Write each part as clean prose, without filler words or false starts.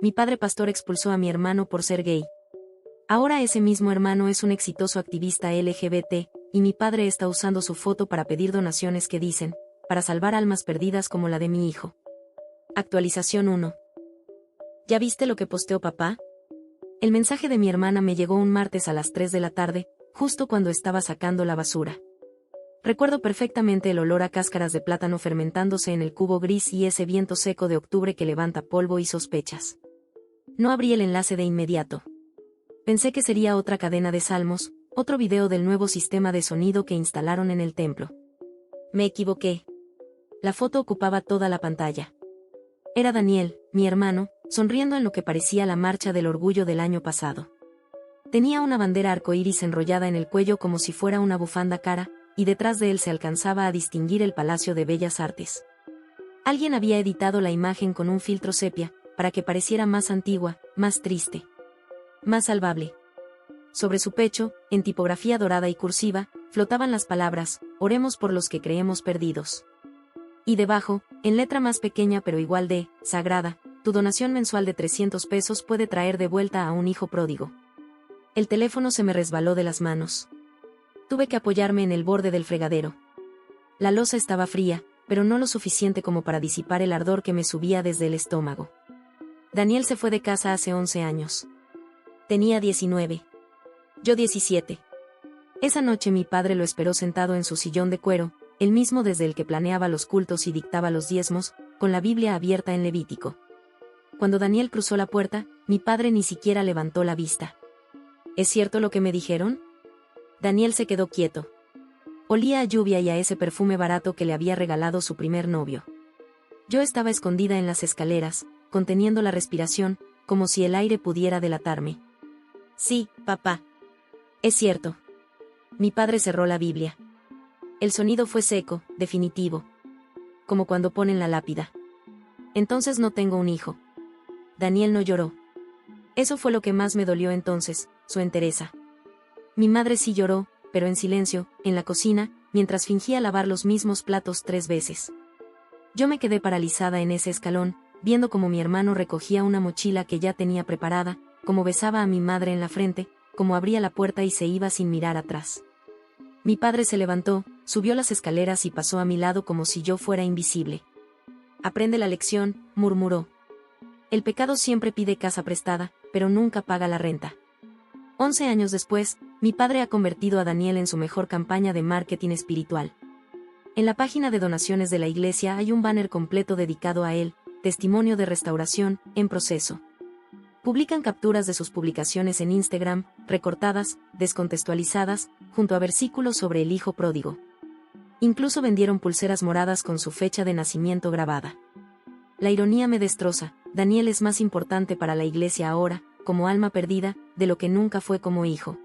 Mi padre pastor expulsó a mi hermano por ser gay. Ahora ese mismo hermano es un exitoso activista LGBT, y mi padre está usando su foto para pedir donaciones que dicen, para salvar almas perdidas como la de mi hijo. Actualización 1. ¿Ya viste lo que posteó papá? El mensaje de mi hermana me llegó un martes a las 3 de la tarde, justo cuando estaba sacando la basura. Recuerdo perfectamente el olor a cáscaras de plátano fermentándose en el cubo gris y ese viento seco de octubre que levanta polvo y sospechas. No abrí el enlace de inmediato. Pensé que sería otra cadena de salmos, otro video del nuevo sistema de sonido que instalaron en el templo. Me equivoqué. La foto ocupaba toda la pantalla. Era Daniel, mi hermano, sonriendo en lo que parecía la marcha del orgullo del año pasado. Tenía una bandera arcoíris enrollada en el cuello como si fuera una bufanda cara, y detrás de él se alcanzaba a distinguir el Palacio de Bellas Artes. Alguien había editado la imagen con un filtro sepia, para que pareciera más antigua, más triste, más salvable. Sobre su pecho, en tipografía dorada y cursiva, flotaban las palabras, oremos por los que creemos perdidos. Y debajo, en letra más pequeña pero igual de sagrada, tu donación mensual de 300 pesos puede traer de vuelta a un hijo pródigo. El teléfono se me resbaló de las manos. Tuve que apoyarme en el borde del fregadero. La loza estaba fría, pero no lo suficiente como para disipar el ardor que me subía desde el estómago. Daniel se fue de casa hace 11 años. Tenía 19. Yo 17. Esa noche mi padre lo esperó sentado en su sillón de cuero, el mismo desde el que planeaba los cultos y dictaba los diezmos, con la Biblia abierta en Levítico. Cuando Daniel cruzó la puerta, mi padre ni siquiera levantó la vista. ¿Es cierto lo que me dijeron? Daniel se quedó quieto. Olía a lluvia y a ese perfume barato que le había regalado su primer novio. Yo estaba escondida en las escaleras, conteniendo la respiración, como si el aire pudiera delatarme. Sí, papá. Es cierto. Mi padre cerró la Biblia. El sonido fue seco, definitivo. Como cuando ponen la lápida. Entonces no tengo un hijo. Daniel no lloró. Eso fue lo que más me dolió entonces, su entereza. Mi madre sí lloró, pero en silencio, en la cocina, mientras fingía lavar los mismos platos 3 veces. Yo me quedé paralizada en ese escalón, viendo cómo mi hermano recogía una mochila que ya tenía preparada, cómo besaba a mi madre en la frente, cómo abría la puerta y se iba sin mirar atrás. Mi padre se levantó, subió las escaleras y pasó a mi lado como si yo fuera invisible. Aprende la lección, murmuró. El pecado siempre pide casa prestada, pero nunca paga la renta. 11 años después, mi padre ha convertido a Daniel en su mejor campaña de marketing espiritual. En la página de donaciones de la iglesia hay un banner completo dedicado a él, testimonio de restauración, en proceso. Publican capturas de sus publicaciones en Instagram, recortadas, descontextualizadas, junto a versículos sobre el hijo pródigo. Incluso vendieron pulseras moradas con su fecha de nacimiento grabada. La ironía me destroza. Daniel es más importante para la iglesia ahora, como alma perdida, de lo que nunca fue como hijo.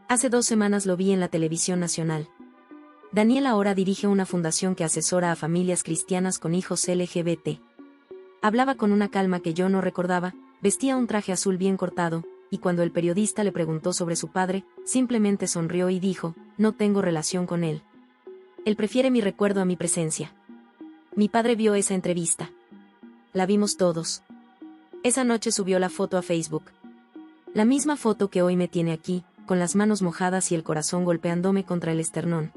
Hace 2 semanas lo vi en la televisión nacional. Daniel ahora dirige una fundación que asesora a familias cristianas con hijos LGBT. Hablaba con una calma que yo no recordaba, vestía un traje azul bien cortado, y cuando el periodista le preguntó sobre su padre, simplemente sonrió y dijo, no tengo relación con él. Él prefiere mi recuerdo a mi presencia. Mi padre vio esa entrevista. La vimos todos. Esa noche subió la foto a Facebook. La misma foto que hoy me tiene aquí, con las manos mojadas y el corazón golpeándome contra el esternón.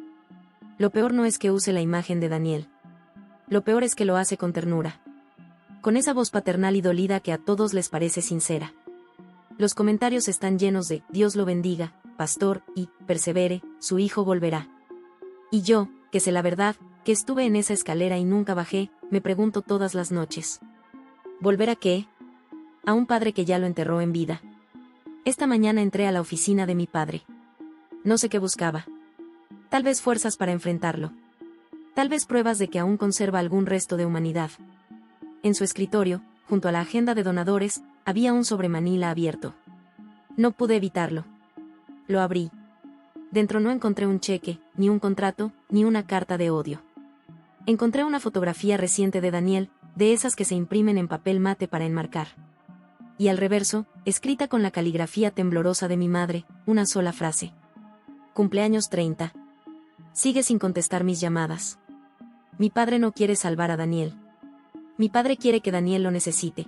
Lo peor no es que use la imagen de Daniel. Lo peor es que lo hace con ternura. Con esa voz paternal y dolida que a todos les parece sincera. Los comentarios están llenos de, Dios lo bendiga, pastor, y, persevere, su hijo volverá. Y yo, que sé la verdad, que estuve en esa escalera y nunca bajé, me pregunto todas las noches. ¿Volver a qué? A un padre que ya lo enterró en vida. Esta mañana entré a la oficina de mi padre. No sé qué buscaba. Tal vez fuerzas para enfrentarlo. Tal vez pruebas de que aún conserva algún resto de humanidad. En su escritorio, junto a la agenda de donadores, había un sobre Manila abierto. No pude evitarlo. Lo abrí. Dentro no encontré un cheque, ni un contrato, ni una carta de odio. Encontré una fotografía reciente de Daniel, de esas que se imprimen en papel mate para enmarcar. Y al reverso, escrita con la caligrafía temblorosa de mi madre, una sola frase. Cumpleaños 30. Sigue sin contestar mis llamadas. Mi padre no quiere salvar a Daniel. Mi padre quiere que Daniel lo necesite.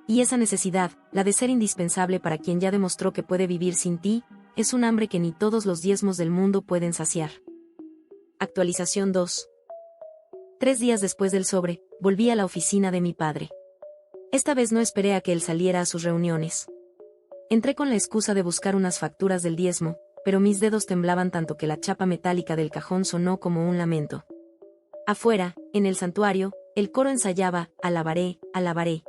Y esa necesidad, la de ser indispensable para quien ya demostró que puede vivir sin ti, es un hambre que ni todos los diezmos del mundo pueden saciar. Actualización 2. 3 días después del sobre, volví a la oficina de mi padre. Esta vez no esperé a que él saliera a sus reuniones. Entré con la excusa de buscar unas facturas del diezmo, pero mis dedos temblaban tanto que la chapa metálica del cajón sonó como un lamento. Afuera, en el santuario, el coro ensayaba, alabaré, alabaré.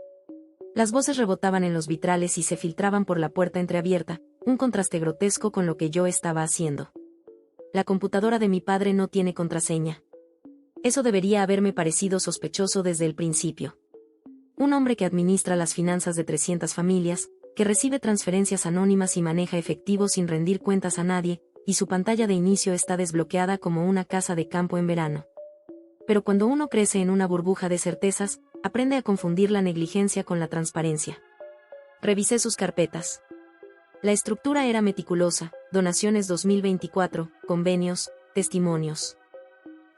Las voces rebotaban en los vitrales y se filtraban por la puerta entreabierta, un contraste grotesco con lo que yo estaba haciendo. La computadora de mi padre no tiene contraseña. Eso debería haberme parecido sospechoso desde el principio. Un hombre que administra las finanzas de 300 familias, que recibe transferencias anónimas y maneja efectivo sin rendir cuentas a nadie, y su pantalla de inicio está desbloqueada como una casa de campo en verano. Pero cuando uno crece en una burbuja de certezas, aprende a confundir la negligencia con la transparencia. Revisé sus carpetas. La estructura era meticulosa: donaciones 2024, convenios, testimonios.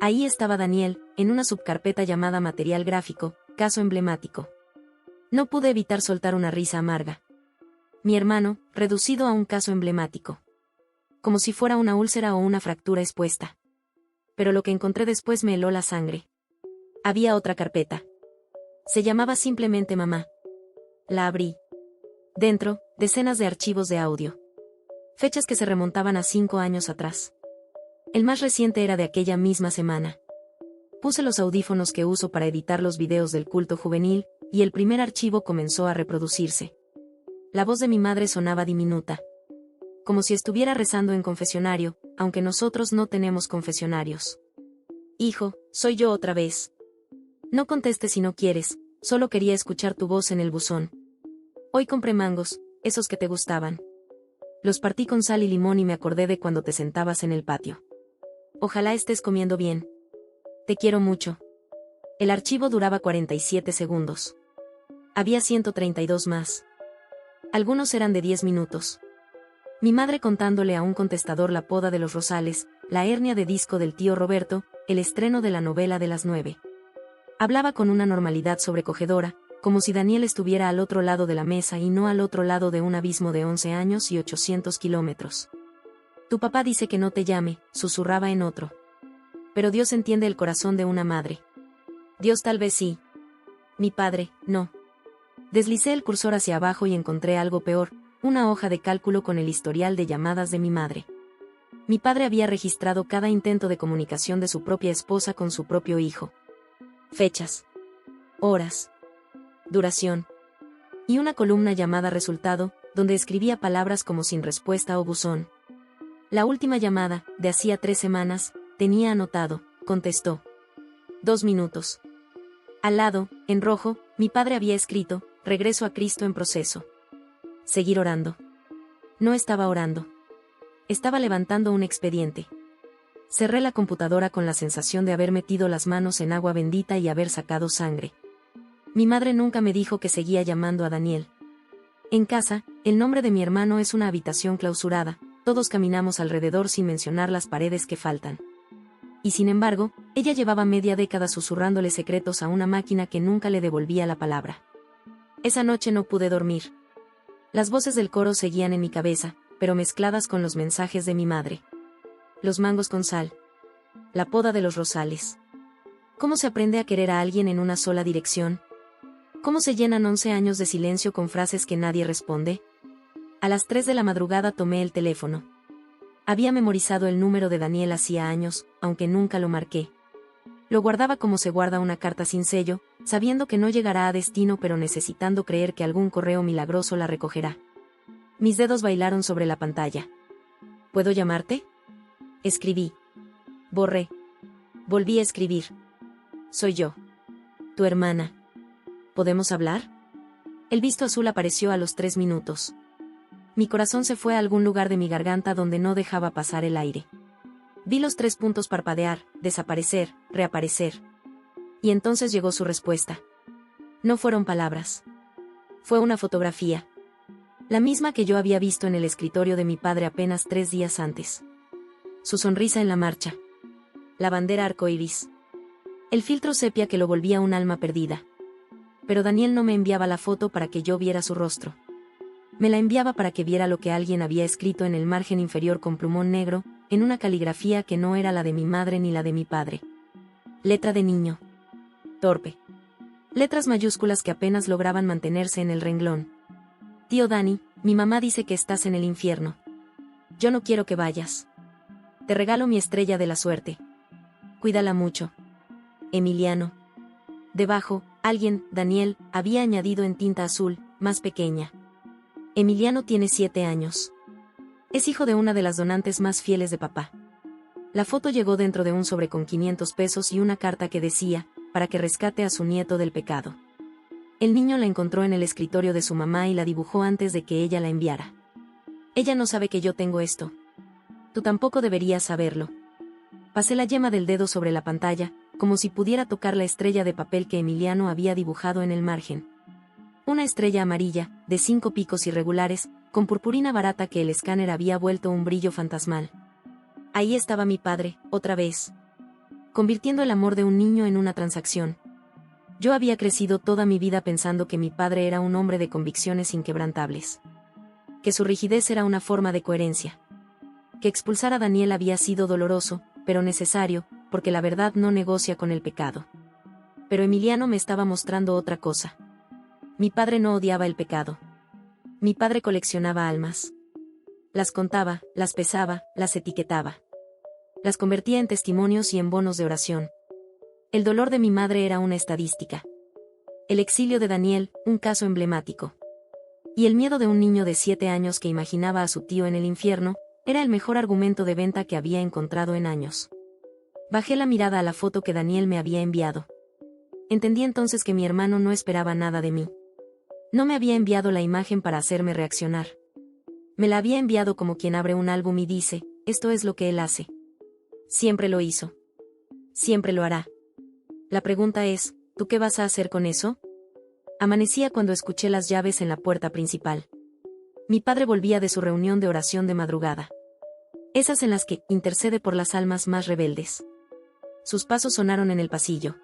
Ahí estaba Daniel, en una subcarpeta llamada material gráfico, caso emblemático. No pude evitar soltar una risa amarga. Mi hermano, reducido a un caso emblemático. Como si fuera una úlcera o una fractura expuesta. Pero lo que encontré después me heló la sangre. Había otra carpeta. Se llamaba simplemente Mamá. La abrí. Dentro, decenas de archivos de audio. Fechas que se remontaban a 5 años atrás. El más reciente era de aquella misma semana. Puse los audífonos que uso para editar los videos del culto juvenil, y el primer archivo comenzó a reproducirse. La voz de mi madre sonaba diminuta. Como si estuviera rezando en confesionario, aunque nosotros no tenemos confesionarios. Hijo, soy yo otra vez. No contestes si no quieres, solo quería escuchar tu voz en el buzón. Hoy compré mangos, esos que te gustaban. Los partí con sal y limón y me acordé de cuando te sentabas en el patio. Ojalá estés comiendo bien. Te quiero mucho. El archivo duraba 47 segundos. Había 132 más. Algunos eran de 10 minutos. Mi madre contándole a un contestador la poda de los rosales, la hernia de disco del tío Roberto, el estreno de la novela de las 9. Hablaba con una normalidad sobrecogedora, como si Daniel estuviera al otro lado de la mesa y no al otro lado de un abismo de 11 años y 800 kilómetros. Tu papá dice que no te llame, susurraba en otro. Pero Dios entiende el corazón de una madre. Dios tal vez sí. Mi padre, no. Deslicé el cursor hacia abajo y encontré algo peor, una hoja de cálculo con el historial de llamadas de mi madre. Mi padre había registrado cada intento de comunicación de su propia esposa con su propio hijo. Fechas. Horas. Duración. Y una columna llamada resultado, donde escribía palabras como sin respuesta o buzón. La última llamada, de hacía 3 semanas, tenía anotado, contestó. 2 minutos. Al lado, en rojo, mi padre había escrito, regreso a Cristo en proceso. Seguir orando. No estaba orando. Estaba levantando un expediente. Cerré la computadora con la sensación de haber metido las manos en agua bendita y haber sacado sangre. Mi madre nunca me dijo que seguía llamando a Daniel. En casa, el nombre de mi hermano es una habitación clausurada, todos caminamos alrededor sin mencionar las paredes que faltan. Y sin embargo, ella llevaba media década susurrándole secretos a una máquina que nunca le devolvía la palabra. Esa noche no pude dormir. Las voces del coro seguían en mi cabeza, pero mezcladas con los mensajes de mi madre. Los mangos con sal. La poda de los rosales. ¿Cómo se aprende a querer a alguien en una sola dirección? ¿Cómo se llenan 11 años de silencio con frases que nadie responde? A las 3 de la madrugada tomé el teléfono. Había memorizado el número de Daniel hacía años, aunque nunca lo marqué. Lo guardaba como se guarda una carta sin sello, sabiendo que no llegará a destino pero necesitando creer que algún correo milagroso la recogerá. Mis dedos bailaron sobre la pantalla. ¿Puedo llamarte? Escribí. Borré. Volví a escribir. Soy yo. Tu hermana. ¿Podemos hablar? El visto azul apareció a los 3 minutos. Mi corazón se fue a algún lugar de mi garganta donde no dejaba pasar el aire. Vi los 3 puntos parpadear, desaparecer, reaparecer. Y entonces llegó su respuesta. No fueron palabras. Fue una fotografía. La misma que yo había visto en el escritorio de mi padre apenas 3 días antes. Su sonrisa en la marcha. La bandera arcoíris. El filtro sepia que lo volvía un alma perdida. Pero Daniel no me enviaba la foto para que yo viera su rostro. Me la enviaba para que viera lo que alguien había escrito en el margen inferior con plumón negro, en una caligrafía que no era la de mi madre ni la de mi padre. Letra de niño. Torpe. Letras mayúsculas que apenas lograban mantenerse en el renglón. Tío Dani, mi mamá dice que estás en el infierno. Yo no quiero que vayas. Te regalo mi estrella de la suerte. Cuídala mucho. Emiliano. Debajo, alguien, Daniel, había añadido en tinta azul, más pequeña. Emiliano tiene 7 años. Es hijo de una de las donantes más fieles de papá. La foto llegó dentro de un sobre con 500 pesos y una carta que decía, para que rescate a su nieto del pecado. El niño la encontró en el escritorio de su mamá y la dibujó antes de que ella la enviara. Ella no sabe que yo tengo esto. Tú tampoco deberías saberlo. Pasé la yema del dedo sobre la pantalla, como si pudiera tocar la estrella de papel que Emiliano había dibujado en el margen. Una estrella amarilla, de 5 picos irregulares, con purpurina barata que el escáner había vuelto un brillo fantasmal. Ahí estaba mi padre, otra vez. Convirtiendo el amor de un niño en una transacción. Yo había crecido toda mi vida pensando que mi padre era un hombre de convicciones inquebrantables. Que su rigidez era una forma de coherencia. Que expulsar a Daniel había sido doloroso, pero necesario, porque la verdad no negocia con el pecado. Pero Emiliano me estaba mostrando otra cosa. Mi padre no odiaba el pecado. Mi padre coleccionaba almas. Las contaba, las pesaba, las etiquetaba. Las convertía en testimonios y en bonos de oración. El dolor de mi madre era una estadística. El exilio de Daniel, un caso emblemático. Y el miedo de un niño de 7 años que imaginaba a su tío en el infierno, era el mejor argumento de venta que había encontrado en años. Bajé la mirada a la foto que Daniel me había enviado. Entendí entonces que mi hermano no esperaba nada de mí. No me había enviado la imagen para hacerme reaccionar. Me la había enviado como quien abre un álbum y dice, esto es lo que él hace. Siempre lo hizo. Siempre lo hará. La pregunta es, ¿tú qué vas a hacer con eso? Amanecía cuando escuché las llaves en la puerta principal. Mi padre volvía de su reunión de oración de madrugada. Esas en las que intercede por las almas más rebeldes. Sus pasos sonaron en el pasillo.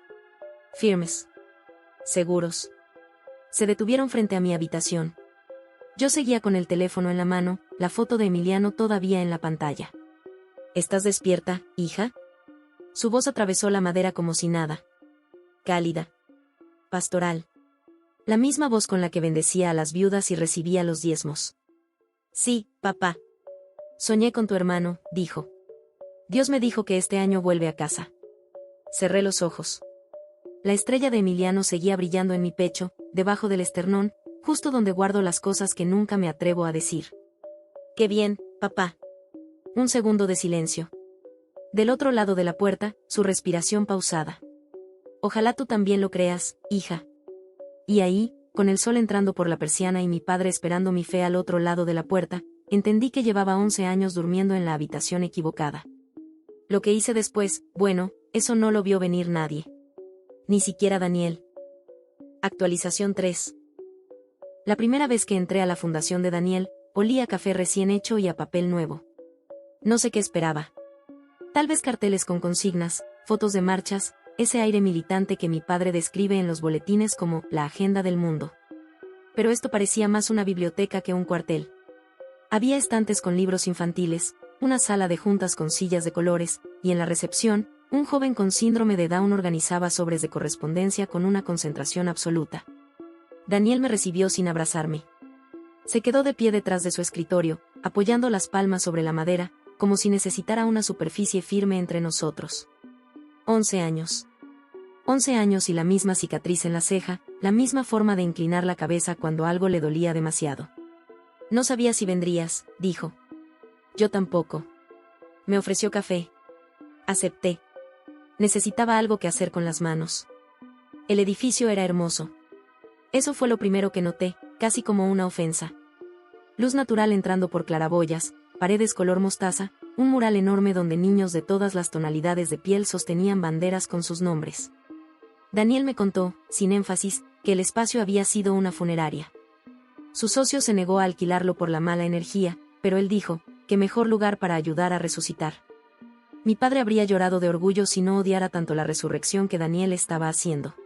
Firmes. Seguros. Se detuvieron frente a mi habitación. Yo seguía con el teléfono en la mano, la foto de Emiliano todavía en la pantalla. ¿Estás despierta, hija? Su voz atravesó la madera como si nada. Cálida. Pastoral. La misma voz con la que bendecía a las viudas y recibía los diezmos. Sí, papá. Soñé con tu hermano, dijo. Dios me dijo que este año vuelve a casa. Cerré los ojos. La estrella de Emiliano seguía brillando en mi pecho, debajo del esternón, justo donde guardo las cosas que nunca me atrevo a decir. Qué bien, papá. Un segundo de silencio. Del otro lado de la puerta, su respiración pausada. Ojalá tú también lo creas, hija. Y ahí, con el sol entrando por la persiana y mi padre esperando mi fe al otro lado de la puerta, entendí que llevaba 11 años durmiendo en la habitación equivocada. Lo que hice después, bueno, eso no lo vio venir nadie. Ni siquiera Daniel. Actualización 3. La primera vez que entré a la fundación de Daniel, olía a café recién hecho y a papel nuevo. No sé qué esperaba. Tal vez carteles con consignas, fotos de marchas, ese aire militante que mi padre describe en los boletines como la agenda del mundo. Pero esto parecía más una biblioteca que un cuartel. Había estantes con libros infantiles, una sala de juntas con sillas de colores, y en la recepción, un joven con síndrome de Down organizaba sobres de correspondencia con una concentración absoluta. Daniel me recibió sin abrazarme. Se quedó de pie detrás de su escritorio, apoyando las palmas sobre la madera, como si necesitara una superficie firme entre nosotros. 11 años. 11 años y la misma cicatriz en la ceja, la misma forma de inclinar la cabeza cuando algo le dolía demasiado. No sabía si vendrías, dijo. Yo tampoco. Me ofreció café. Acepté. Necesitaba algo que hacer con las manos. El edificio era hermoso. Eso fue lo primero que noté, casi como una ofensa. Luz natural entrando por claraboyas, paredes color mostaza, un mural enorme donde niños de todas las tonalidades de piel sostenían banderas con sus nombres. Daniel me contó, sin énfasis, que el espacio había sido una funeraria. Su socio se negó a alquilarlo por la mala energía, pero él dijo, qué mejor lugar para ayudar a resucitar. Mi padre habría llorado de orgullo si no odiara tanto la resurrección que Daniel estaba haciendo.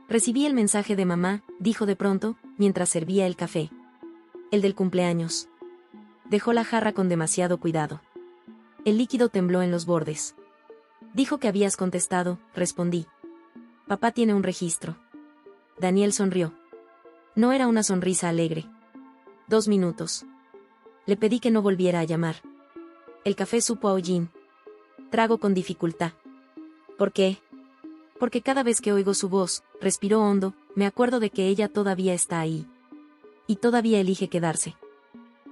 Recibí el mensaje de mamá, dijo de pronto, mientras servía el café. El del cumpleaños. Dejó la jarra con demasiado cuidado. El líquido tembló en los bordes. Dijo que habías contestado, respondí. Papá tiene un registro. Daniel sonrió. No era una sonrisa alegre. 2 minutos. Le pedí que no volviera a llamar. El café supo a hollín. Trago con dificultad. ¿Por qué? Porque cada vez que oigo su voz, respiró hondo, me acuerdo de que ella todavía está ahí. Y todavía elige quedarse.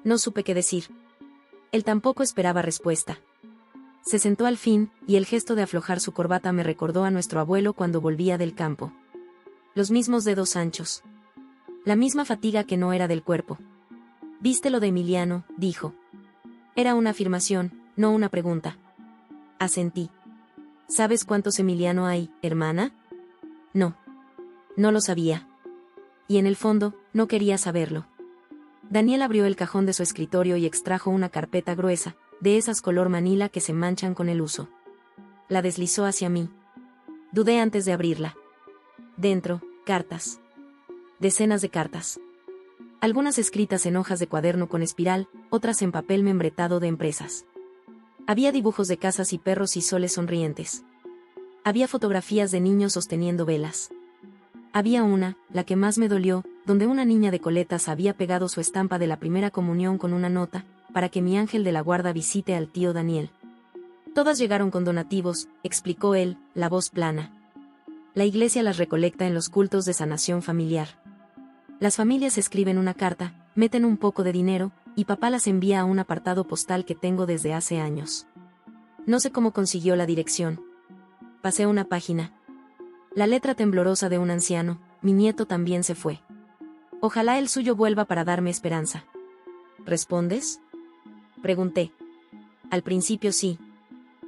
No supe qué decir. Él tampoco esperaba respuesta. Se sentó al fin, y el gesto de aflojar su corbata me recordó a nuestro abuelo cuando volvía del campo. Los mismos dedos anchos. La misma fatiga que no era del cuerpo. ¿Viste lo de Emiliano?, dijo. Era una afirmación, no una pregunta. Asentí. ¿Sabes cuántos Emiliano hay, hermana? No. No lo sabía. Y en el fondo, no quería saberlo. Daniel abrió el cajón de su escritorio y extrajo una carpeta gruesa, de esas color manila que se manchan con el uso. La deslizó hacia mí. Dudé antes de abrirla. Dentro, cartas. Decenas de cartas. Algunas escritas en hojas de cuaderno con espiral, otras en papel membretado de empresas. Había dibujos de casas y perros y soles sonrientes. Había fotografías de niños sosteniendo velas. Había una, la que más me dolió, donde una niña de coletas había pegado su estampa de la primera comunión con una nota, para que mi ángel de la guarda visite al tío Daniel. Todas llegaron con donativos, explicó él, la voz plana. La iglesia las recolecta en los cultos de sanación familiar. Las familias escriben una carta, meten un poco de dinero, y papá las envía a un apartado postal que tengo desde hace años. No sé cómo consiguió la dirección. Pasé una página. La letra temblorosa de un anciano, mi nieto también se fue. Ojalá el suyo vuelva para darme esperanza. ¿Respondes?, pregunté. Al principio sí.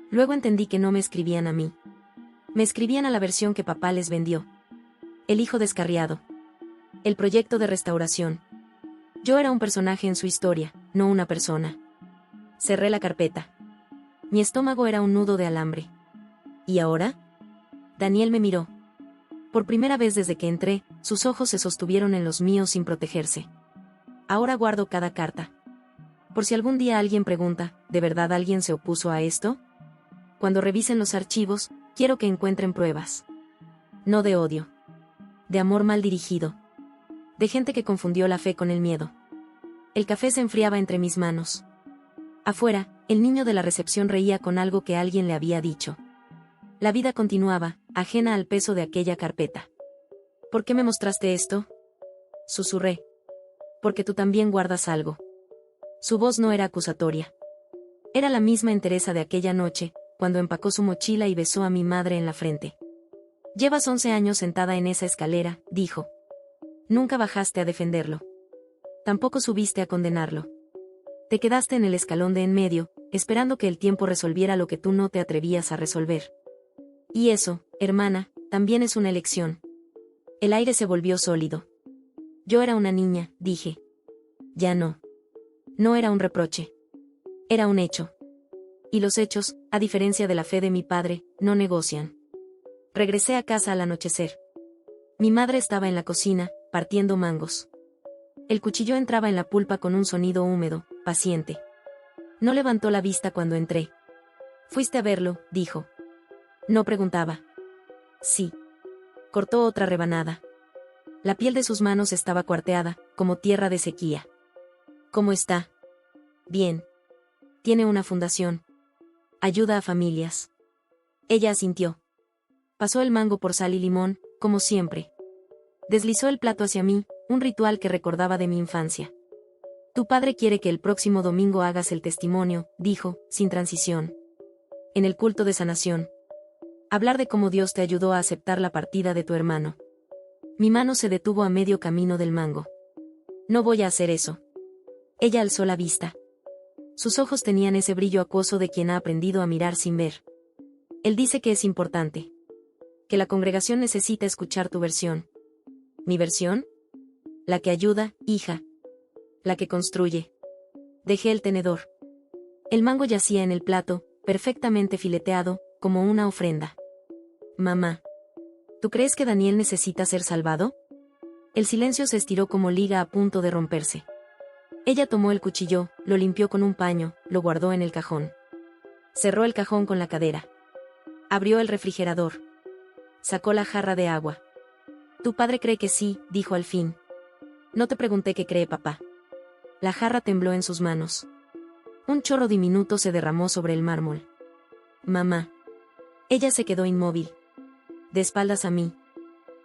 Luego entendí que no me escribían a mí. Me escribían a la versión que papá les vendió. El hijo descarriado. El proyecto de restauración. Yo era un personaje en su historia, no una persona. Cerré la carpeta. Mi estómago era un nudo de alambre. ¿Y ahora? Daniel me miró. Por primera vez desde que entré, sus ojos se sostuvieron en los míos sin protegerse. Ahora guardo cada carta. Por si algún día alguien pregunta, ¿de verdad alguien se opuso a esto? Cuando revisen los archivos, quiero que encuentren pruebas. No de odio. De amor mal dirigido. De gente que confundió la fe con el miedo. El café se enfriaba entre mis manos. Afuera, el niño de la recepción reía con algo que alguien le había dicho. La vida continuaba, ajena al peso de aquella carpeta. ¿Por qué me mostraste esto?, susurré. Porque tú también guardas algo. Su voz no era acusatoria. Era la misma entereza de aquella noche, cuando empacó su mochila y besó a mi madre en la frente. Llevas 11 años sentada en esa escalera, dijo. Nunca bajaste a defenderlo. Tampoco subiste a condenarlo. Te quedaste en el escalón de en medio, esperando que el tiempo resolviera lo que tú no te atrevías a resolver. Y eso, hermana, también es una elección. El aire se volvió sólido. Yo era una niña, dije. Ya no. No era un reproche. Era un hecho. Y los hechos, a diferencia de la fe de mi padre, no negocian. Regresé a casa al anochecer. Mi madre estaba en la cocina, partiendo mangos. El cuchillo entraba en la pulpa con un sonido húmedo, paciente. No levantó la vista cuando entré. «¿Fuiste a verlo?», dijo. No preguntaba. Sí. Cortó otra rebanada. La piel de sus manos estaba cuarteada, como tierra de sequía. ¿Cómo está? Bien. Tiene una fundación. Ayuda a familias. Ella asintió. Pasó el mango por sal y limón, como siempre. Deslizó el plato hacia mí, un ritual que recordaba de mi infancia. Tu padre quiere que el próximo domingo hagas el testimonio, dijo, sin transición. En el culto de sanación. Hablar de cómo Dios te ayudó a aceptar la partida de tu hermano. Mi mano se detuvo a medio camino del mango. No voy a hacer eso. Ella alzó la vista. Sus ojos tenían ese brillo acuoso de quien ha aprendido a mirar sin ver. Él dice que es importante. Que la congregación necesita escuchar tu versión. ¿Mi versión? La que ayuda, hija. La que construye. Dejé el tenedor. El mango yacía en el plato, perfectamente fileteado, como una ofrenda. Mamá. ¿Tú crees que Daniel necesita ser salvado? El silencio se estiró como liga a punto de romperse. Ella tomó el cuchillo, lo limpió con un paño, lo guardó en el cajón. Cerró el cajón con la cadera. Abrió el refrigerador. Sacó la jarra de agua. Tu padre cree que sí, dijo al fin. No te pregunté qué cree papá. La jarra tembló en sus manos. Un chorro diminuto se derramó sobre el mármol. Mamá. Ella se quedó inmóvil. De espaldas a mí.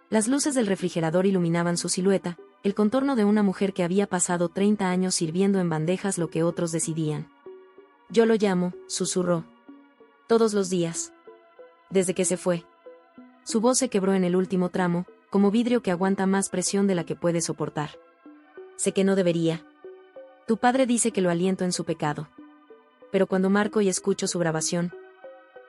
Las luces del refrigerador iluminaban su silueta, el contorno de una mujer que había pasado 30 años sirviendo en bandejas lo que otros decidían. Yo lo llamo, susurró. Todos los días. Desde que se fue. Su voz se quebró en el último tramo, como vidrio que aguanta más presión de la que puede soportar. Sé que no debería. Tu padre dice que lo aliento en su pecado. Pero cuando marco y escucho su grabación,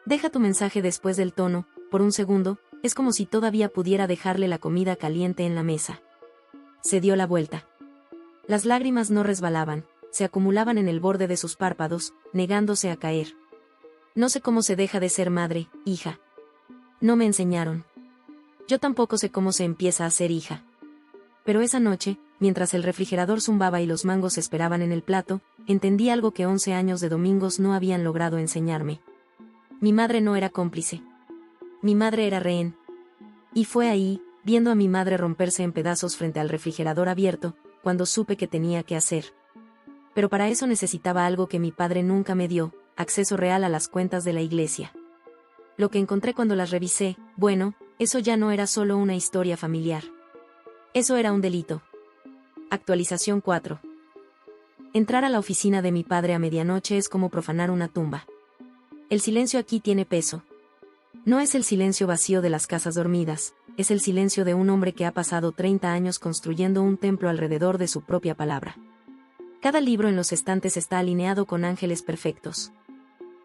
deja tu mensaje después del tono, por un segundo, es como si todavía pudiera dejarle la comida caliente en la mesa. Se dio la vuelta. Las lágrimas no resbalaban, se acumulaban en el borde de sus párpados, negándose a caer. No sé cómo se deja de ser madre, hija. No me enseñaron. Yo tampoco sé cómo se empieza a ser hija. Pero esa noche, mientras el refrigerador zumbaba y los mangos esperaban en el plato, entendí algo que 11 años de domingos no habían logrado enseñarme. Mi madre no era cómplice. Mi madre era rehén. Y fue ahí, viendo a mi madre romperse en pedazos frente al refrigerador abierto, cuando supe que tenía que hacer. Pero para eso necesitaba algo que mi padre nunca me dio, acceso real a las cuentas de la iglesia. Lo que encontré cuando las revisé, bueno, eso ya no era solo una historia familiar. Eso era un delito. Actualización 4. Entrar a la oficina de mi padre a medianoche es como profanar una tumba. El silencio aquí tiene peso. No es el silencio vacío de las casas dormidas, es el silencio de un hombre que ha pasado 30 años construyendo un templo alrededor de su propia palabra. Cada libro en los estantes está alineado con ángeles perfectos.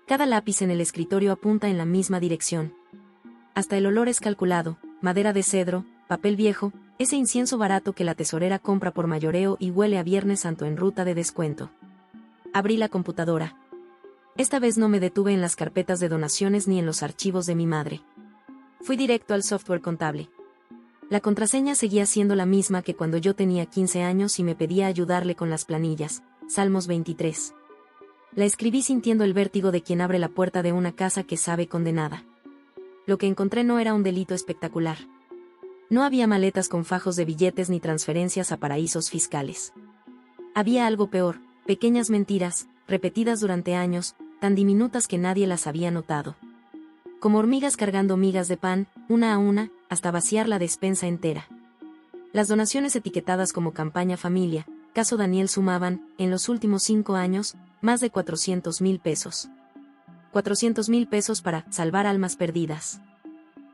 Cada lápiz en el escritorio apunta en la misma dirección. Hasta el olor es calculado, madera de cedro, papel viejo, ese incienso barato que la tesorera compra por mayoreo y huele a Viernes Santo en ruta de descuento. Abrí la computadora. Esta vez no me detuve en las carpetas de donaciones ni en los archivos de mi madre. Fui directo al software contable. La contraseña seguía siendo la misma que cuando yo tenía 15 años y me pedía ayudarle con las planillas, Salmos 23. La escribí sintiendo el vértigo de quien abre la puerta de una casa que sabe condenada. Lo que encontré no era un delito espectacular. No había maletas con fajos de billetes ni transferencias a paraísos fiscales. Había algo peor, pequeñas mentiras, repetidas durante años, tan diminutas que nadie las había notado. Como hormigas cargando migas de pan, una a una, hasta vaciar la despensa entera. Las donaciones etiquetadas como campaña familia, caso Daniel sumaban, en los últimos 5 años, más de 400,000 pesos. 400,000 pesos para salvar almas perdidas.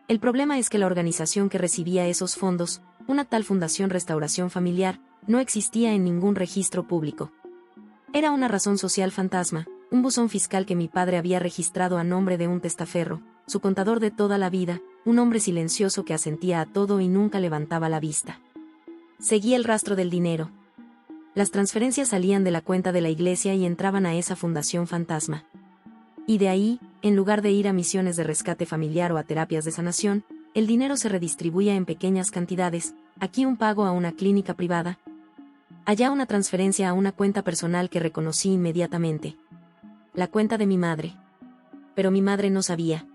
El problema es que la organización que recibía esos fondos, una tal Fundación Restauración Familiar, no existía en ningún registro público. Era una razón social fantasma, un buzón fiscal que mi padre había registrado a nombre de un testaferro, su contador de toda la vida, un hombre silencioso que asentía a todo y nunca levantaba la vista. Seguí el rastro del dinero. Las transferencias salían de la cuenta de la iglesia y entraban a esa fundación fantasma. Y de ahí, en lugar de ir a misiones de rescate familiar o a terapias de sanación, el dinero se redistribuía en pequeñas cantidades, aquí un pago a una clínica privada, allá una transferencia a una cuenta personal que reconocí inmediatamente. La cuenta de mi madre. Pero mi madre no sabía.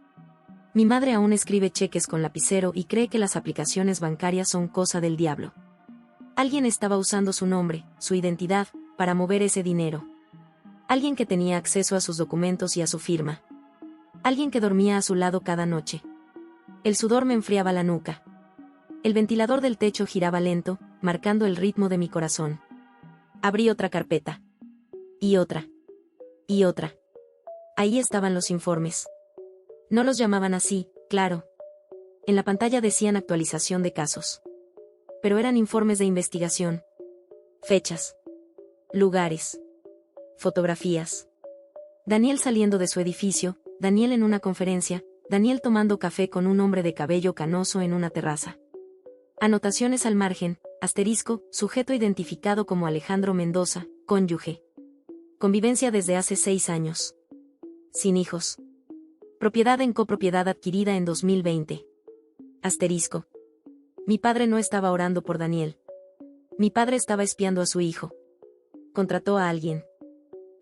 Mi madre aún escribe cheques con lapicero y cree que las aplicaciones bancarias son cosa del diablo. Alguien estaba usando su nombre, su identidad, para mover ese dinero. Alguien que tenía acceso a sus documentos y a su firma. Alguien que dormía a su lado cada noche. El sudor me enfriaba la nuca. El ventilador del techo giraba lento, marcando el ritmo de mi corazón. Abrí otra carpeta. Y otra. Y otra. Ahí estaban los informes. No los llamaban así, claro. En la pantalla decían actualización de casos. Pero eran informes de investigación. Fechas. Lugares. Fotografías. Daniel saliendo de su edificio, Daniel en una conferencia, Daniel tomando café con un hombre de cabello canoso en una terraza. Anotaciones al margen, asterisco, sujeto identificado como Alejandro Mendoza, cónyuge. Convivencia desde hace 6 años. Sin hijos. Propiedad en copropiedad adquirida en 2020. Asterisco. Mi padre no estaba orando por Daniel. Mi padre estaba espiando a su hijo. Contrató a alguien.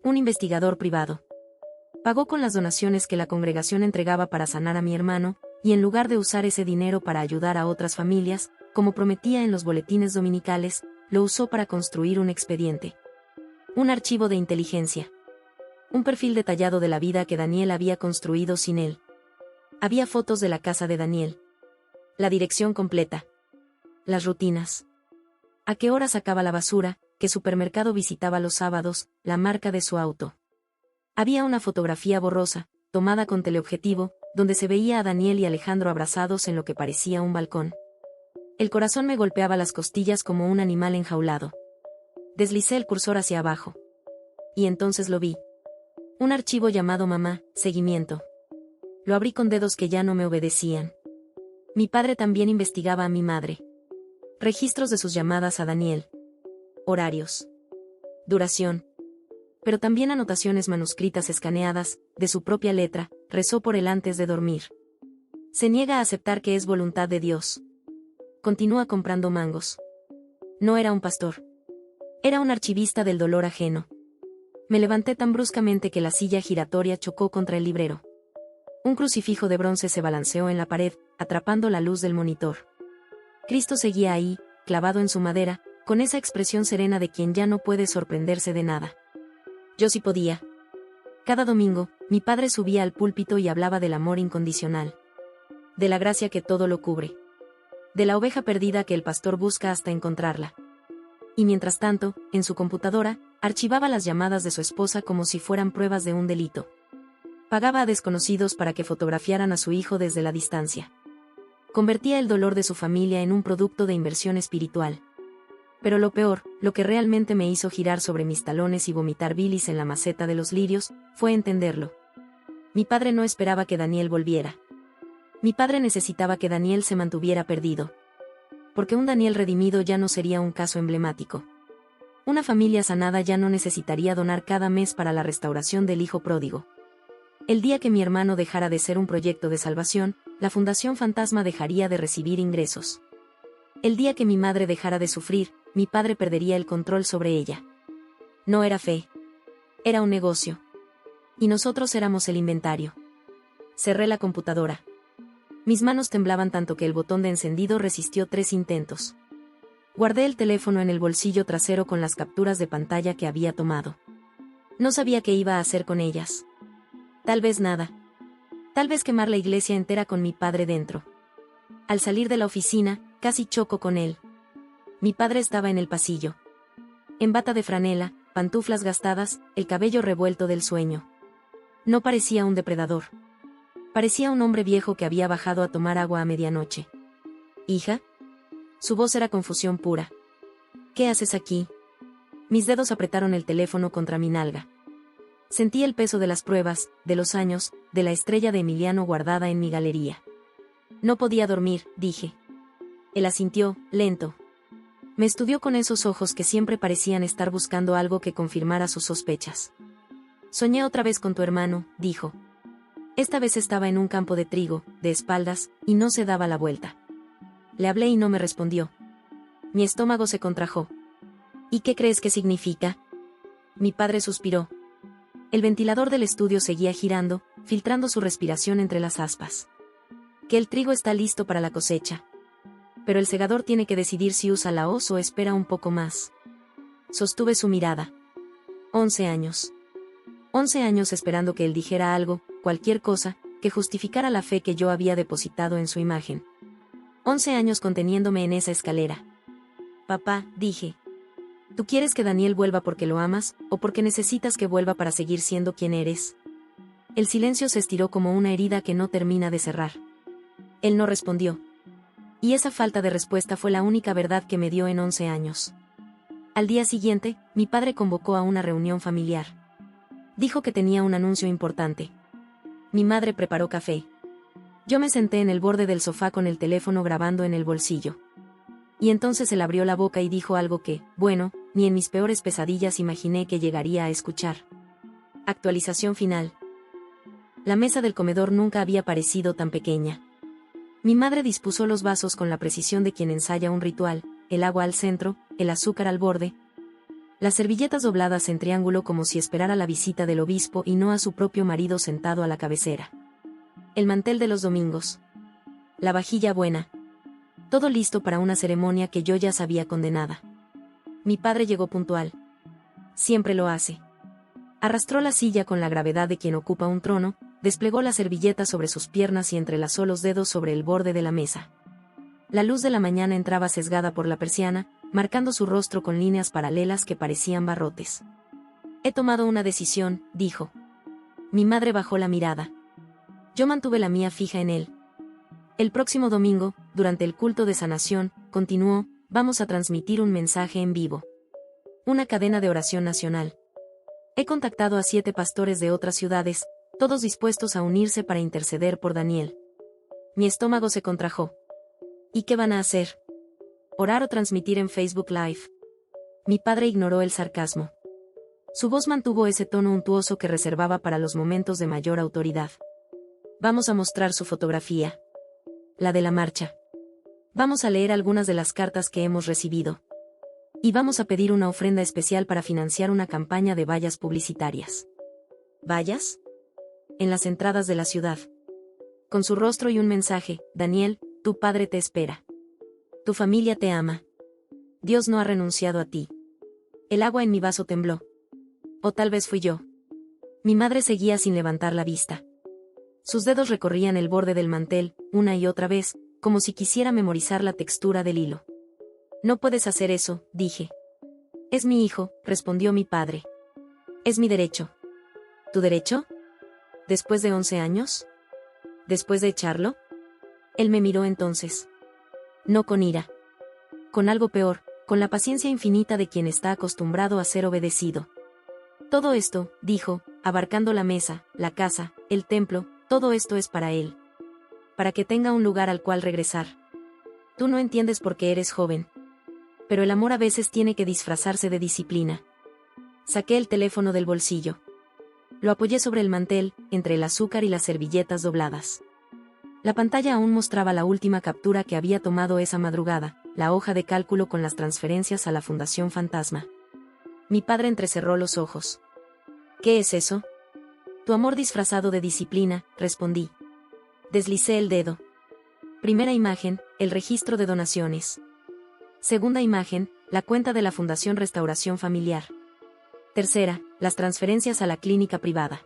Un investigador privado. Pagó con las donaciones que la congregación entregaba para sanar a mi hermano, y en lugar de usar ese dinero para ayudar a otras familias, como prometía en los boletines dominicales, lo usó para construir un expediente. Un archivo de inteligencia. Un perfil detallado de la vida que Daniel había construido sin él. Había fotos de la casa de Daniel. La dirección completa. Las rutinas. A qué hora sacaba la basura, qué supermercado visitaba los sábados, la marca de su auto. Había una fotografía borrosa, tomada con teleobjetivo, donde se veía a Daniel y Alejandro abrazados en lo que parecía un balcón. El corazón me golpeaba las costillas como un animal enjaulado. Deslicé el cursor hacia abajo. Y entonces lo vi. Un archivo llamado Mamá, Seguimiento. Lo abrí con dedos que ya no me obedecían. Mi padre también investigaba a mi madre. Registros de sus llamadas a Daniel. Horarios. Duración. Pero también anotaciones manuscritas escaneadas, de su propia letra, rezó por él antes de dormir. Se niega a aceptar que es voluntad de Dios. Continúa comprando mangos. No era un pastor. Era un archivista del dolor ajeno. Me levanté tan bruscamente que la silla giratoria chocó contra el librero. Un crucifijo de bronce se balanceó en la pared, atrapando la luz del monitor. Cristo seguía ahí, clavado en su madera, con esa expresión serena de quien ya no puede sorprenderse de nada. Yo sí podía. Cada domingo, mi padre subía al púlpito y hablaba del amor incondicional. De la gracia que todo lo cubre. De la oveja perdida que el pastor busca hasta encontrarla. Y mientras tanto, en su computadora, archivaba las llamadas de su esposa como si fueran pruebas de un delito. Pagaba a desconocidos para que fotografiaran a su hijo desde la distancia. Convertía el dolor de su familia en un producto de inversión espiritual. Pero lo peor, lo que realmente me hizo girar sobre mis talones y vomitar bilis en la maceta de los lirios, fue entenderlo. Mi padre no esperaba que Daniel volviera. Mi padre necesitaba que Daniel se mantuviera perdido. Porque un Daniel redimido ya no sería un caso emblemático. Una familia sanada ya no necesitaría donar cada mes para la restauración del hijo pródigo. El día que mi hermano dejara de ser un proyecto de salvación, la Fundación Fantasma dejaría de recibir ingresos. El día que mi madre dejara de sufrir, mi padre perdería el control sobre ella. No era fe. Era un negocio. Y nosotros éramos el inventario. Cerré la computadora. Mis manos temblaban tanto que el botón de encendido resistió 3 intentos. Guardé el teléfono en el bolsillo trasero con las capturas de pantalla que había tomado. No sabía qué iba a hacer con ellas. Tal vez nada. Tal vez quemar la iglesia entera con mi padre dentro. Al salir de la oficina, casi choco con él. Mi padre estaba en el pasillo. En bata de franela, pantuflas gastadas, el cabello revuelto del sueño. No parecía un depredador. Parecía un hombre viejo que había bajado a tomar agua a medianoche. ¿Hija? Su voz era confusión pura. ¿Qué haces aquí? Mis dedos apretaron el teléfono contra mi nalga. Sentí el peso de las pruebas, de los años, de la estrella de Emiliano guardada en mi galería. No podía dormir, dije. Él asintió, lento. Me estudió con esos ojos que siempre parecían estar buscando algo que confirmara sus sospechas. Soñé otra vez con tu hermano, dijo. Esta vez estaba en un campo de trigo, de espaldas, y no se daba la vuelta. Le hablé y no me respondió. Mi estómago se contrajo. ¿Y qué crees que significa? Mi padre suspiró. El ventilador del estudio seguía girando, filtrando su respiración entre las aspas. Que el trigo está listo para la cosecha. Pero el segador tiene que decidir si usa la hoz o espera un poco más. Sostuve su mirada. 11 años. 11 años esperando que él dijera algo, cualquier cosa, que justificara la fe que yo había depositado en su imagen. 11 años conteniéndome en esa escalera. Papá, dije. ¿Tú quieres que Daniel vuelva porque lo amas, o porque necesitas que vuelva para seguir siendo quien eres? El silencio se estiró como una herida que no termina de cerrar. Él no respondió. Y esa falta de respuesta fue la única verdad que me dio en 11 años. Al día siguiente, mi padre convocó a una reunión familiar. Dijo que tenía un anuncio importante. Mi madre preparó café. Yo me senté en el borde del sofá con el teléfono grabando en el bolsillo. Y entonces él abrió la boca y dijo algo que, bueno, ni en mis peores pesadillas imaginé que llegaría a escuchar. Actualización final. La mesa del comedor nunca había parecido tan pequeña. Mi madre dispuso los vasos con la precisión de quien ensaya un ritual, el agua al centro, el azúcar al borde, las servilletas dobladas en triángulo como si esperara la visita del obispo y no a su propio marido sentado a la cabecera. El mantel de los domingos. La vajilla buena. Todo listo para una ceremonia que yo ya sabía condenada. Mi padre llegó puntual. Siempre lo hace. Arrastró la silla con la gravedad de quien ocupa un trono, desplegó la servilleta sobre sus piernas y entrelazó los dedos sobre el borde de la mesa. La luz de la mañana entraba sesgada por la persiana, marcando su rostro con líneas paralelas que parecían barrotes. He tomado una decisión, dijo. Mi madre bajó la mirada. Yo mantuve la mía fija en él. El próximo domingo, durante el culto de sanación, continuó, vamos a transmitir un mensaje en vivo. Una cadena de oración nacional. He contactado a 7 pastores de otras ciudades, todos dispuestos a unirse para interceder por Daniel. Mi estómago se contrajo. ¿Y qué van a hacer? ¿Orar o transmitir en Facebook Live? Mi padre ignoró el sarcasmo. Su voz mantuvo ese tono untuoso que reservaba para los momentos de mayor autoridad. Vamos a mostrar su fotografía. La de la marcha. Vamos a leer algunas de las cartas que hemos recibido. Y vamos a pedir una ofrenda especial para financiar una campaña de vallas publicitarias. ¿Vallas? En las entradas de la ciudad. Con su rostro y un mensaje, Daniel, tu padre te espera. Tu familia te ama. Dios no ha renunciado a ti. El agua en mi vaso tembló. O tal vez fui yo. Mi madre seguía sin levantar la vista. Sus dedos recorrían el borde del mantel, una y otra vez, como si quisiera memorizar la textura del hilo. No puedes hacer eso, dije. Es mi hijo, respondió mi padre. Es mi derecho. ¿Tu derecho? ¿Después de 11 años? ¿Después de echarlo? Él me miró entonces. No con ira. Con algo peor, con la paciencia infinita de quien está acostumbrado a ser obedecido. Todo esto, dijo, abarcando la mesa, la casa, el templo, todo esto es para él. Para que tenga un lugar al cual regresar. Tú no entiendes porque eres joven. Pero el amor a veces tiene que disfrazarse de disciplina. Saqué el teléfono del bolsillo. Lo apoyé sobre el mantel, entre el azúcar y las servilletas dobladas. La pantalla aún mostraba la última captura que había tomado esa madrugada, la hoja de cálculo con las transferencias a la Fundación Fantasma. Mi padre entrecerró los ojos. ¿Qué es eso? Tu amor disfrazado de disciplina, respondí. Deslicé el dedo. Primera imagen, el registro de donaciones. Segunda imagen, la cuenta de la Fundación Restauración Familiar. Tercera, las transferencias a la clínica privada.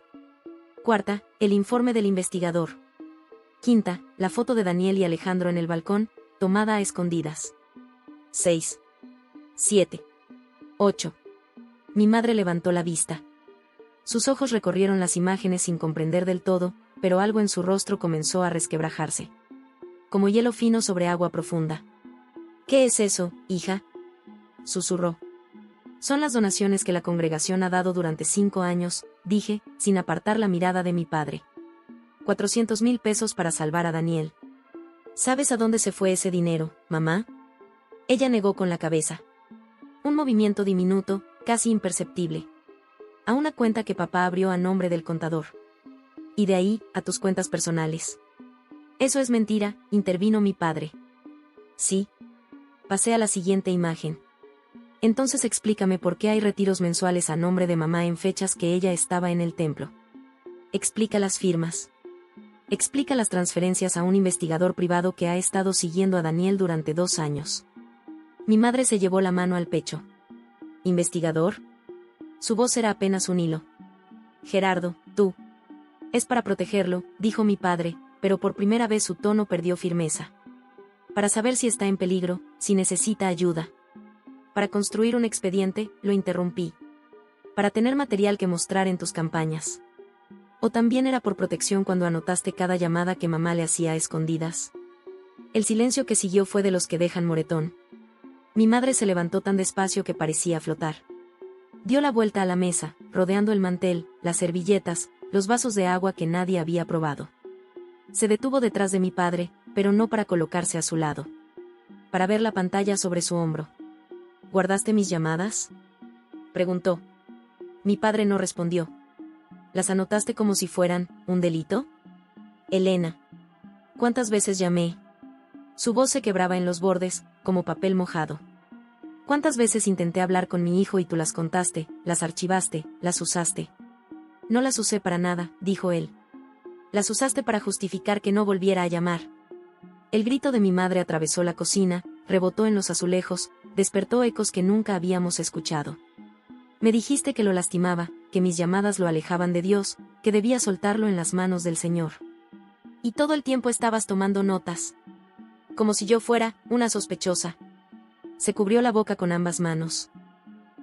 Cuarta, el informe del investigador. Quinta, la foto de Daniel y Alejandro en el balcón, tomada a escondidas. 6. 7. 8. Mi madre levantó la vista. Sus ojos recorrieron las imágenes sin comprender del todo, pero algo en su rostro comenzó a resquebrajarse. Como hielo fino sobre agua profunda. ¿Qué es eso, hija? Susurró. Son las donaciones que la congregación ha dado durante 5 años, dije, sin apartar la mirada de mi padre. 400,000 pesos para salvar a Daniel. ¿Sabes a dónde se fue ese dinero, mamá? Ella negó con la cabeza. Un movimiento diminuto, casi imperceptible. A una cuenta que papá abrió a nombre del contador. Y de ahí, a tus cuentas personales. Eso es mentira, intervino mi padre. Sí. Pasé a la siguiente imagen. Entonces explícame por qué hay retiros mensuales a nombre de mamá en fechas que ella estaba en el templo. Explica las firmas. Explica las transferencias a un investigador privado que ha estado siguiendo a Daniel durante 2 años. Mi madre se llevó la mano al pecho. ¿Investigador? Su voz era apenas un hilo. Gerardo, tú. Es para protegerlo, dijo mi padre, pero por primera vez su tono perdió firmeza. Para saber si está en peligro, si necesita ayuda. Para construir un expediente, lo interrumpí. Para tener material que mostrar en tus campañas. ¿O también era por protección cuando anotaste cada llamada que mamá le hacía a escondidas? El silencio que siguió fue de los que dejan moretón. Mi madre se levantó tan despacio que parecía flotar. Dio la vuelta a la mesa, rodeando el mantel, las servilletas, los vasos de agua que nadie había probado. Se detuvo detrás de mi padre, pero no para colocarse a su lado. Para ver la pantalla sobre su hombro. ¿Guardaste mis llamadas? Preguntó. Mi padre no respondió. ¿Las anotaste como si fueran un delito? Elena. ¿Cuántas veces llamé? Su voz se quebraba en los bordes, como papel mojado. ¿Cuántas veces intenté hablar con mi hijo y tú las contaste, las archivaste, las usaste? No las usé para nada, dijo él. Las usaste para justificar que no volviera a llamar. El grito de mi madre atravesó la cocina, rebotó en los azulejos, despertó ecos que nunca habíamos escuchado. Me dijiste que lo lastimaba, que mis llamadas lo alejaban de Dios, que debía soltarlo en las manos del Señor. Y todo el tiempo estabas tomando notas. Como si yo fuera una sospechosa. Se cubrió la boca con ambas manos.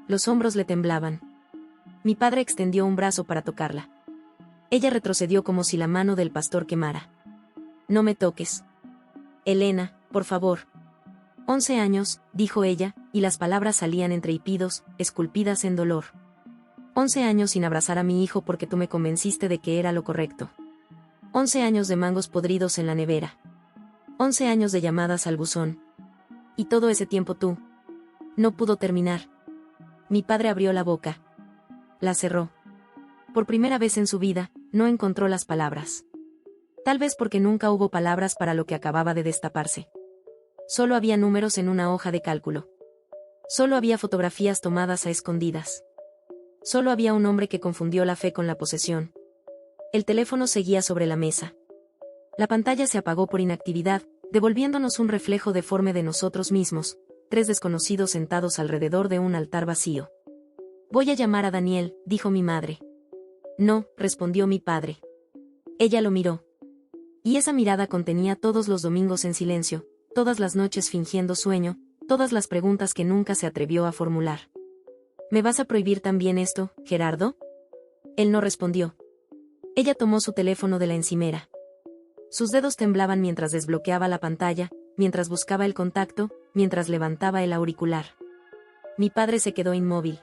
Los hombros le temblaban. Mi padre extendió un brazo para tocarla. Ella retrocedió como si la mano del pastor quemara. No me toques. Elena, por favor. 11 años, dijo ella, y las palabras salían entre hipidos, esculpidas en dolor. 11 años sin abrazar a mi hijo porque tú me convenciste de que era lo correcto. 11 años de mangos podridos en la nevera. 11 años de llamadas al buzón. Y todo ese tiempo tú. No pudo terminar. Mi padre abrió la boca. La cerró. Por primera vez en su vida, no encontró las palabras. Tal vez porque nunca hubo palabras para lo que acababa de destaparse. Solo había números en una hoja de cálculo. Solo había fotografías tomadas a escondidas. Solo había un hombre que confundió la fe con la posesión. El teléfono seguía sobre la mesa. La pantalla se apagó por inactividad, devolviéndonos un reflejo deforme de nosotros mismos, 3 desconocidos sentados alrededor de un altar vacío. Voy a llamar a Daniel, dijo mi madre. No, respondió mi padre. Ella lo miró. Y esa mirada contenía todos los domingos en silencio, todas las noches fingiendo sueño, todas las preguntas que nunca se atrevió a formular. ¿Me vas a prohibir también esto, Gerardo? Él no respondió. Ella tomó su teléfono de la encimera. Sus dedos temblaban mientras desbloqueaba la pantalla, mientras buscaba el contacto, mientras levantaba el auricular. Mi padre se quedó inmóvil.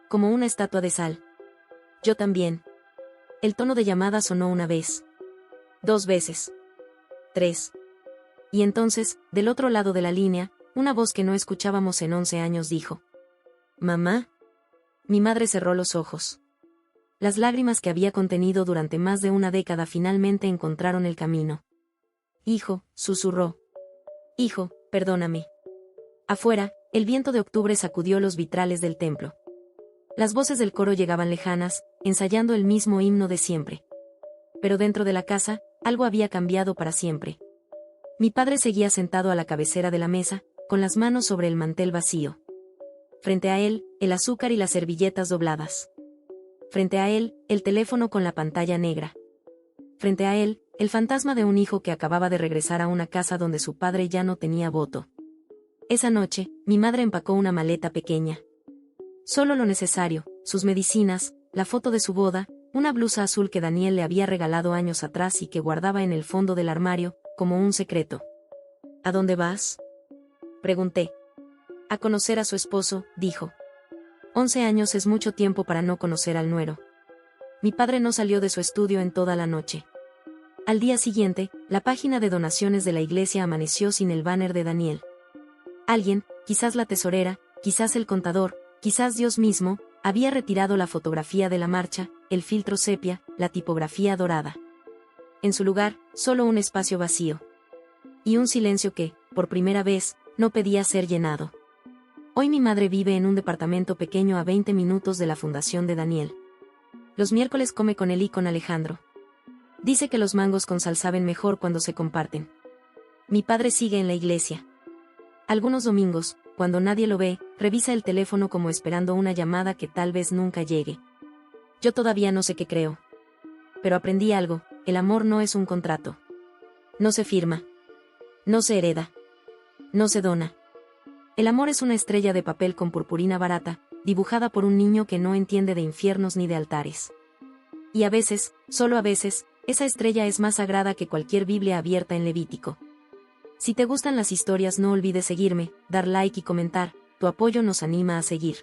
Como una estatua de sal. Yo también. El tono de llamada sonó una vez. 2 veces. 3. Y entonces, del otro lado de la línea, una voz que no escuchábamos en 11 años dijo. ¿Mamá? Mi madre cerró los ojos. Las lágrimas que había contenido durante más de una década finalmente encontraron el camino. Hijo, susurró. Hijo, perdóname. Afuera, el viento de octubre sacudió los vitrales del templo. Las voces del coro llegaban lejanas, ensayando el mismo himno de siempre. Pero dentro de la casa, algo había cambiado para siempre. Mi padre seguía sentado a la cabecera de la mesa, con las manos sobre el mantel vacío. Frente a él, el azúcar y las servilletas dobladas. Frente a él, el teléfono con la pantalla negra. Frente a él, el fantasma de un hijo que acababa de regresar a una casa donde su padre ya no tenía voto. Esa noche, mi madre empacó una maleta pequeña. Solo lo necesario, sus medicinas, la foto de su boda, una blusa azul que Daniel le había regalado años atrás y que guardaba en el fondo del armario, como un secreto. ¿A dónde vas? Pregunté. A conocer a su esposo, dijo. 11 años es mucho tiempo para no conocer al nuero. Mi padre no salió de su estudio en toda la noche. Al día siguiente, la página de donaciones de la iglesia amaneció sin el banner de Daniel. Alguien, quizás la tesorera, quizás el contador, quizás Dios mismo, había retirado la fotografía de la marcha, el filtro sepia, la tipografía dorada. En su lugar, solo un espacio vacío. Y un silencio que, por primera vez, no pedía ser llenado. Hoy mi madre vive en un departamento pequeño a 20 minutos de la fundación de Daniel. Los miércoles come con él y con Alejandro. Dice que los mangos con sal saben mejor cuando se comparten. Mi padre sigue en la iglesia. Algunos domingos, cuando nadie lo ve, revisa el teléfono como esperando una llamada que tal vez nunca llegue. Yo todavía no sé qué creo. Pero aprendí algo, el amor no es un contrato. No se firma. No se hereda. No se dona. El amor es una estrella de papel con purpurina barata, dibujada por un niño que no entiende de infiernos ni de altares. Y a veces, solo a veces, esa estrella es más sagrada que cualquier Biblia abierta en Levítico. Si te gustan las historias no olvides seguirme, dar like y comentar, tu apoyo nos anima a seguir.